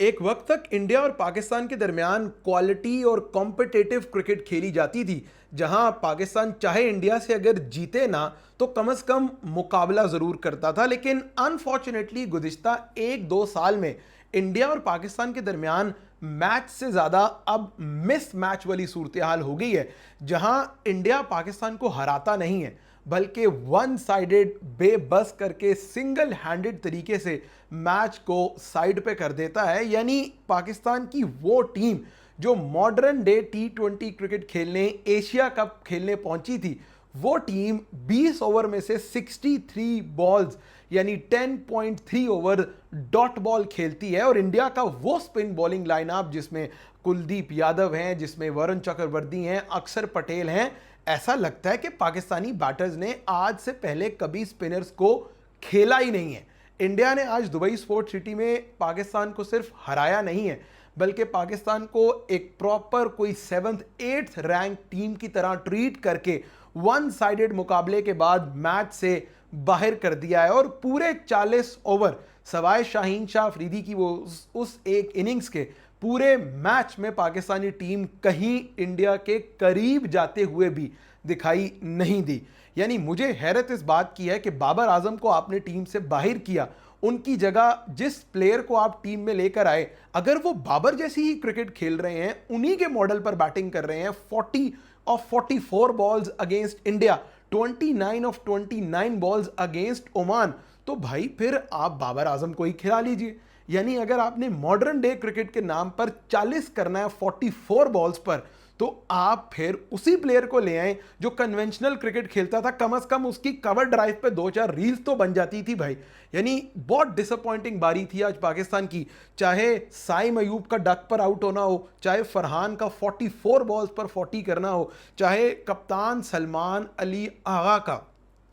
एक वक्त तक इंडिया और पाकिस्तान के दरमियान क्वालिटी और कॉम्पिटिटिव क्रिकेट खेली जाती थी, जहां पाकिस्तान चाहे इंडिया से अगर जीते ना तो कम से कम मुकाबला ज़रूर करता था। लेकिन अनफॉर्चुनेटली गुज़िश्ता एक दो साल में इंडिया और पाकिस्तान के दरमियान मैच से ज़्यादा अब मिस मैच वाली सूरत हाल हो गई है, जहां इंडिया पाकिस्तान को हराता नहीं है बल्कि वन साइडेड बेबस करके सिंगल हैंडेड तरीके से मैच को साइड पे कर देता है। यानी पाकिस्तान की वो टीम जो मॉडर्न डे T20 क्रिकेट खेलने, एशिया कप खेलने पहुंची थी, वो टीम 20 ओवर में से 63 बॉल्स यानी 10.3 ओवर डॉट बॉल खेलती है। और इंडिया का वो स्पिन बॉलिंग लाइनअप जिसमें कुलदीप यादव हैं, जिसमें वरुण चक्रवर्ती हैं, अक्षर पटेल हैं, ऐसा लगता है कि पाकिस्तानी बैटर्स ने आज से पहले कभी स्पिनर्स को खेला ही नहीं है। इंडिया ने आज दुबई स्पोर्ट्स सिटी में पाकिस्तान को सिर्फ हराया नहीं है, बल्कि पाकिस्तान को एक प्रॉपर कोई 7th 8th रैंक टीम की तरह ट्रीट करके वन साइडेड मुकाबले के बाद मैच से बाहर कर दिया है। और पूरे 40 ओवर सवाए शाहीन शाह अफरीदी की वो उस एक इनिंग्स के पूरे मैच में पाकिस्तानी टीम कहीं इंडिया के करीब जाते हुए भी दिखाई नहीं दी। यानी मुझे हैरत इस बात की है कि बाबर आजम को आपने टीम से बाहर किया, उनकी जगह जिस प्लेयर को आप टीम में लेकर आए, अगर वो बाबर जैसी ही क्रिकेट खेल रहे हैं, उन्हीं के मॉडल पर बैटिंग कर रहे हैं, 40 of 44 balls against India, 29 of 29 balls against Oman, तो भाई फिर आप बाबर आजम को ही खिला लीजिए। यानी अगर आपने मॉडर्न डे क्रिकेट के नाम पर 40 करना है 44 बॉल्स पर, तो आप फिर उसी प्लेयर को ले आए जो कन्वेंशनल क्रिकेट खेलता था। कम से कम उसकी कवर ड्राइव पे 2-4 रील्स तो बन जाती थी भाई। यानी बहुत डिसअपॉइंटिंग बारी थी आज पाकिस्तान की, चाहे साइम अयूब का डक पर आउट होना हो, चाहे फरहान का 44 बॉल्स पर 40 करना हो, चाहे कप्तान सलमान अली आगा का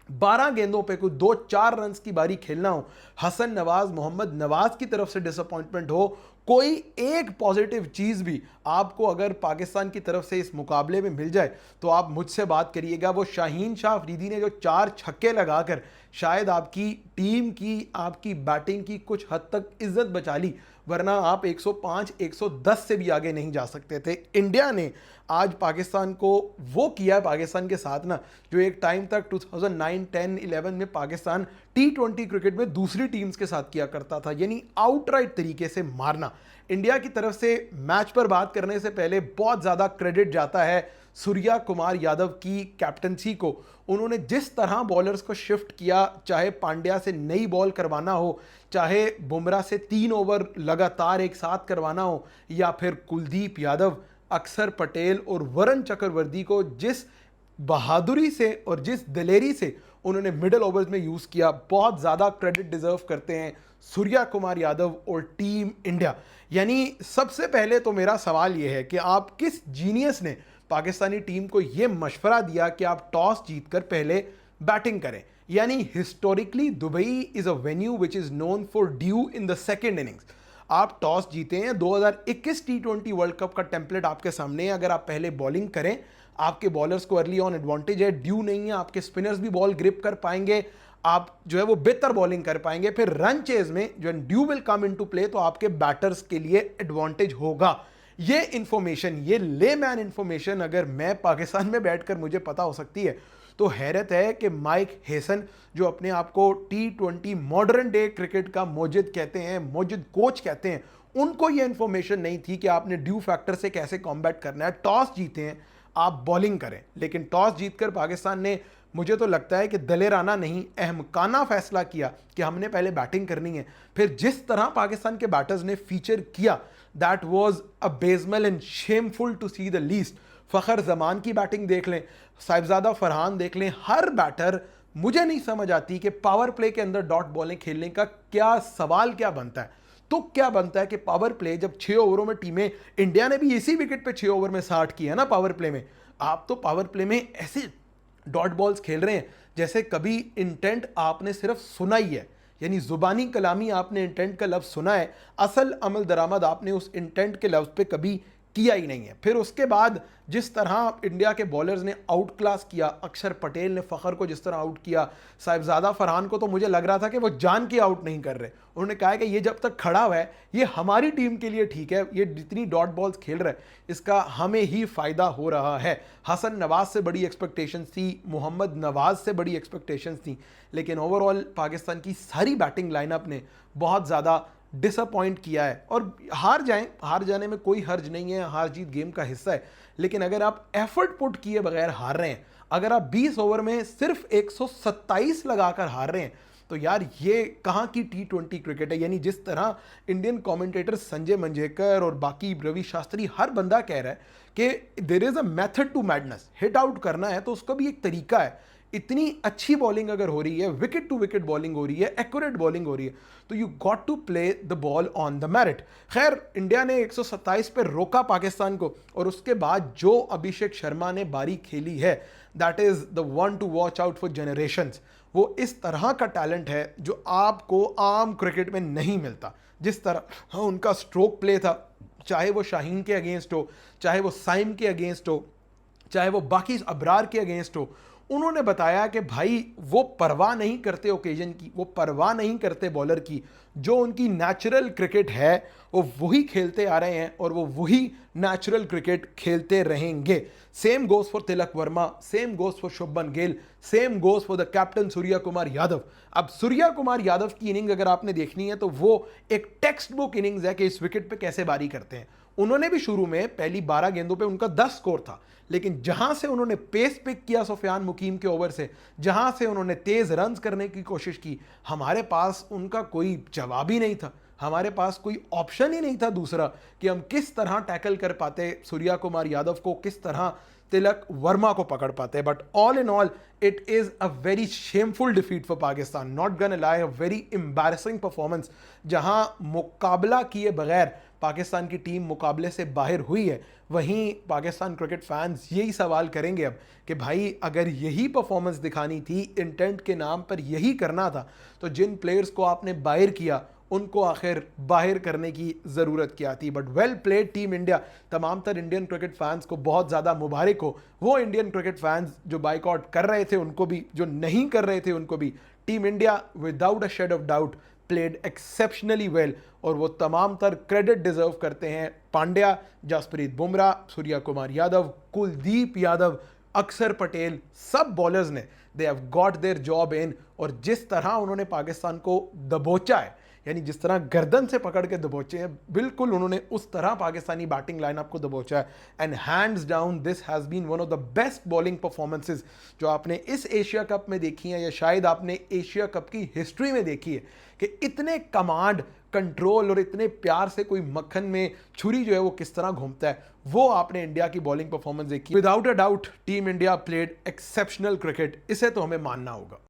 12 गेंदों पे कोई 2-4 रन की बारी खेलना हो, हसन नवाज, मोहम्मद नवाज की तरफ से डिसअपॉइंटमेंट हो, कोई एक पॉजिटिव चीज़ भी आपको अगर पाकिस्तान की तरफ से इस मुकाबले में मिल जाए तो आप मुझसे बात करिएगा। वो शाहीन शाह अफरीदी ने जो 4 छक्के लगाकर शायद आपकी टीम की, आपकी बैटिंग की कुछ हद तक इज्जत बचा ली, वरना आप 105 110 से भी आगे नहीं जा सकते थे। इंडिया ने आज पाकिस्तान को वो किया, पाकिस्तान के साथ ना, जो एक टाइम तक 2009, 10, 11 में पाकिस्तान T20 क्रिकेट में दूसरी टीम्स के साथ किया करता था, यानी आउटराइट तरीके से मारना। इंडिया की तरफ से मैच पर बात करने से पहले बहुत ज़्यादा क्रेडिट जाता है सूर्या कुमार यादव की कैप्टनसी को। उन्होंने जिस तरह बॉलर्स को शिफ्ट किया, चाहे पांड्या से नई बॉल करवाना हो, चाहे बुमराह से 3 ओवर लगातार एक साथ करवाना हो, या फिर कुलदीप यादव, अक्षर पटेल और वरुण चक्रवर्ती को जिस बहादुरी से और जिस दिलेरी से उन्होंने मिडिल ओवर्स में यूज़ किया, बहुत ज़्यादा क्रेडिट डिजर्व करते हैं सूर्या कुमार यादव और टीम इंडिया। यानी सबसे पहले तो मेरा सवाल यह है कि आप किस जीनियस ने पाकिस्तानी टीम को यह मशवरा दिया कि आप टॉस जीतकर पहले बैटिंग करें। यानी historically Dubai is a venue which is known for due in the second innings. आप टॉस जीते हैं, 2021 T20 वर्ल्ड कप का टेम्पलेट आपके सामने है। अगर आप पहले बॉलिंग करें, आपके बॉलर्स को अर्ली ऑन एडवांटेज है, ड्यू नहीं है, आपके स्पिनर्स भी बॉल ग्रिप कर पाएंगे, आप जो है वो बेहतर बॉलिंग कर पाएंगे। फिर रन चेज में जो due will come into play, तो आपके बैटर्स के लिए एडवांटेज होगा। ये इंफॉर्मेशन, ये लेमैन इंफॉर्मेशन अगर मैं पाकिस्तान में बैठकर मुझे पता हो सकती है, तो हैरत है कि माइक हेसन, जो अपने आप को T20 मॉडर्न डे क्रिकेट का मोजिद कहते हैं, मोजिद कोच कहते हैं, उनको ये इंफॉर्मेशन नहीं थी कि आपने ड्यू फैक्टर से कैसे कॉम्बैट करना है। टॉस जीते हैं, आप बॉलिंग करें। लेकिन टॉस जीतकर पाकिस्तान ने, मुझे तो लगता है कि दलेराना नहीं, अहमकाना फैसला किया कि हमने पहले बैटिंग करनी है। फिर जिस तरह पाकिस्तान के बैटर्स ने फीचर किया, that was abysmal and shameful to see the least. Fakhar Zaman की बैटिंग देख लें, साहिबजादा फरहान देख लें, हर बैटर, मुझे नहीं समझ आती कि पावर प्ले के अंदर डॉट बॉलिंग खेलने का क्या सवाल क्या बनता है। तो क्या बनता है कि पावर प्ले जब 6 ओवरों में टीमें, इंडिया ने भी इसी विकेट पे 6 ओवर में 60 किया ना पावर प्ले में, आप तो पावर प्ले में ऐसे डॉट बॉल्स खेल रहे हैं जैसे कभी इंटेंट आपने सिर्फ सुना ही है। यानी जुबानी कलामी आपने इंटेंट का लफ्ज़ सुना है, असल अमल दरामद आपने उस इंटेंट के लफ्ज़ पे कभी किया ही नहीं है। फिर उसके बाद जिस तरह इंडिया के बॉलर्स ने आउट क्लास किया, अक्षर पटेल ने फ़खर को जिस तरह आउट किया, साहिबजादा फरहान को तो मुझे लग रहा था कि वो जान के आउट नहीं कर रहे। उन्होंने कहा कि ये जब तक खड़ा हुआ है ये हमारी टीम के लिए ठीक है, ये जितनी डॉट बॉल्स खेल रहा है इसका हमें ही फ़ायदा हो रहा है। हसन नवाज से बड़ी एक्सपेक्टेशंस थी, मोहम्मद नवाज से बड़ी एक्सपेक्टेशंस थी, लेकिन ओवरऑल पाकिस्तान की सारी बैटिंग लाइनअप ने बहुत ज़्यादा डिसअपॉइंट किया है। और हार जाने में कोई हर्ज नहीं है, हार जीत गेम का हिस्सा है, लेकिन अगर आप एफर्ट पुट किए बगैर हार रहे हैं, अगर आप 20 ओवर में सिर्फ 127 लगाकर हार रहे हैं, तो यार ये कहाँ की T20 क्रिकेट है। यानी जिस तरह इंडियन कमेंटेटर संजय मंजेकर और बाकी रवि शास्त्री हर बंदा कह रहा है कि there is a method to madness, hit out करना है तो उसका भी एक तरीका है। इतनी अच्छी बॉलिंग अगर हो रही है, विकेट टू विकेट बॉलिंग हो रही है, एक्यूरेट बॉलिंग हो रही है, तो you got to play the ball on the merit. खैर इंडिया ने 127 पे रोका पाकिस्तान को, और उसके बाद जो अभिषेक शर्मा ने बारी खेली है, that is the one two watch out for generations. वो इस तरह का टैलेंट है जो आपको आम क्रिकेट में नहीं मिलता। जिस तरह उनका स्ट्रोक प्ले था, चाहे वो शाहीन के अगेंस्ट हो, चाहे वो साइम के अगेंस्ट हो, चाहे वो बाकी अबरार के अगेंस्ट हो, उन्होंने बताया कि भाई वो परवाह नहीं करते ओकेजन की, वो परवाह नहीं करते बॉलर की, जो उनकी नेचुरल क्रिकेट है वो वही खेलते आ रहे हैं और वो वही नेचुरल क्रिकेट खेलते रहेंगे। Same goes for Tilak Varma, same goes for Shubman Gill, same goes for the captain Surya Kumar Yadav. अब सूर्या कुमार यादव की इनिंग अगर आपने देखनी है तो वो एक टेक्स्ट बुक इनिंग्स है कि इस विकेट पे कैसे बारी करते हैं। उन्होंने भी शुरू में पहली 12 गेंदों पे उनका 10 स्कोर था, लेकिन जहां से उन्होंने पेस पिक किया सुफियान मुकीम के ओवर से, जहां से उन्होंने तेज रन्स करने की कोशिश की, हमारे पास उनका कोई जवाब ही नहीं था। हमारे पास कोई ऑप्शन ही नहीं था दूसरा कि हम किस तरह टैकल कर पाते सूर्या कुमार यादव को, किस तरह तिलक वर्मा को पकड़ पाते। But all in all it is a very shameful defeat for Pakistan, not gonna lie, a very embarrassing performance. जहां मुकाबला किए बगैर पाकिस्तान की टीम मुकाबले से बाहर हुई है, वहीं पाकिस्तान क्रिकेट फैंस यही सवाल करेंगे अब कि भाई अगर यही परफॉर्मेंस दिखानी थी, इंटेंट के नाम पर यही करना था, तो जिन प्लेयर्स को आपने बाहर किया उनको आखिर बाहर करने की ज़रूरत क्या थी। But well played team India. तमाम तर इंडियन क्रिकेट फैंस को बहुत ज़्यादा मुबारक हो, वो इंडियन क्रिकेट फैंस जो बाइकआउट कर रहे थे उनको भी, जो नहीं कर रहे थे उनको भी। Team India without a shade of doubt played exceptionally well, और वो तमाम तर क्रेडिट डिजर्व करते हैं पांड्या, जसप्रीत बुमराह, सूर्या कुमार यादव, कुलदीप यादव, अक्षर पटेल, सब बॉलर्स ने they have got their job in. और जिस तरह उन्होंने पाकिस्तान को दबोचा है, यानी जिस तरह गर्दन से पकड़ के दबोचे हैं, बिल्कुल उन्होंने उस तरह पाकिस्तानी बैटिंग लाइनअप को दबोचा है। And hands down this has been one of the best bowling performances जो आपने इस एशिया कप में देखी है, या शायद आपने एशिया कप की हिस्ट्री में देखी है, कि इतने कमांड, कंट्रोल और इतने प्यार से कोई मक्खन में छुरी जो है वो किस तरह घूमता है, वो आपने इंडिया की बॉलिंग परफॉर्मेंस देखी। Without a doubt team India played exceptional cricket, इसे तो हमें मानना होगा।